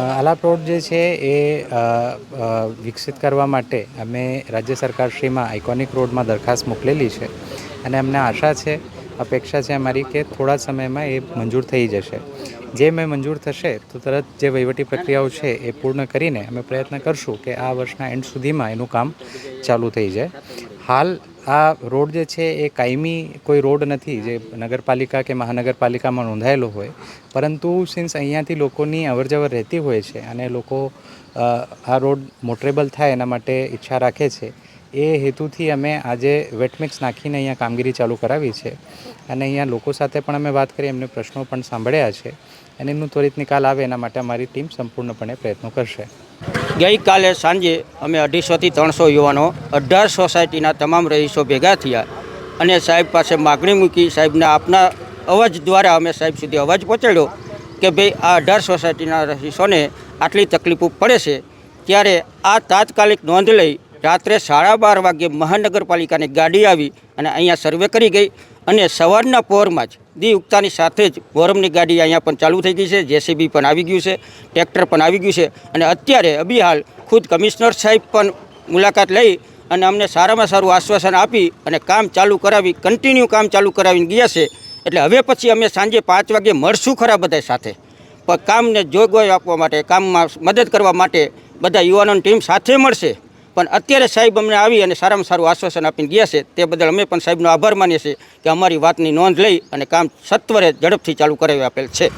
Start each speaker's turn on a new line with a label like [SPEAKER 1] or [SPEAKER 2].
[SPEAKER 1] Alap road જે છે એ વિકસિત કરવા માટે અમે રાજ્ય સરકારશ્રીમાં આઇકોનિક રોડમાં દરખાસ્ત મોકલેલી છે અને અમને આશા છે, અપેક્ષા છે અમારી કે થોડા સમયમાં એ મંજૂર થઈ જશે. જે મંજૂર થશે તો તરત જે વહીવટી પ્રક્રિયાઓ છે એ પૂર્ણ કરીને અમે પ્રયત્ન કરશું કે આ વર્ષના એન્ડ સુધીમાં એનું કામ ચાલુ થઈ જાય. હાલ આ રોડ જે છે એ કાયમી કોઈ રોડ નથી જે નગરપાલિકા કે મહાનગરપાલિકામાં નોંધાયેલો હોય, પરંતુ સિન્સ અહીંયાથી લોકોની અવરજવર રહેતી હોય છે અને લોકો આ રોડ મોટરેબલ થાય એના માટે ઈચ્છા રાખે છે, એ હેતુથી અમે આજે વેટમિક્સ નાખીને અહીંયા કામગીરી ચાલુ કરાવી છે અને અહીંયા લોકો સાથે પણ અમે વાત કરી, એમને પ્રશ્નો પણ સાંભળ્યા છે અને એમનું ત્વરિત નિકાલ આવે એના માટે અમારી ટીમ સંપૂર્ણપણે પ્રયત્નો કરશે.
[SPEAKER 2] ગઈકાલે સાંજે અમે 250થી 300 યુવાનો 18 સોસાયટીના તમામ રહીશો ભેગા થયા અને સાહેબ પાસે માગણી મૂકી. સાહેબના આપના અવાજ દ્વારા અમે સાહેબ સુધી અવાજ પહોંચાડ્યો કે ભાઈ આ 18 સોસાયટીના રહીશોને આટલી તકલીફો પડે છે, ત્યારે આ તાત્કાલિક નોંધ લઈ રાત્રે 12:30 વાગ્યે મહાનગરપાલિકાની ગાડી આવી અને અહીંયા સર્વે કરી ગઈ અને સવારના પહોરમાં જ દી ઉગતાની સાથે જ વોરમની ગાડી અહીંયા પણ ચાલુ થઈ ગઈ છે, જેસીબી પણ આવી ગયું છે, ટ્રેક્ટર પણ આવી ગયું છે અને અત્યારે અબીહાલ ખુદ કમિશનર સાહેબ પણ મુલાકાત લઈ અને અમને સારામાં સારું આશ્વાસન આપી અને કામ ચાલુ કરાવી, કન્ટિન્યુ કામ ચાલુ કરાવીને ગયા છે. એટલે હવે પછી અમે સાંજે 5 વાગ્યે મળશું ખરા બધા સાથે, પણ કામને જોગવાઈ આપવા માટે, કામમાં મદદ કરવા માટે બધા યુવાનોની ટીમ સાથે મળશે. પણ અત્યારે સાહેબ અમને આવી અને સારામાં સારું આશ્વાસન આપીને ગયા છે, તે બદલ અમે પણ સાહેબનો આભાર માનીએ છીએ કે અમારી વાતની નોંધ લઈ અને કામ સત્વરે ઝડપથી ચાલુ કરાવી આપેલ છે.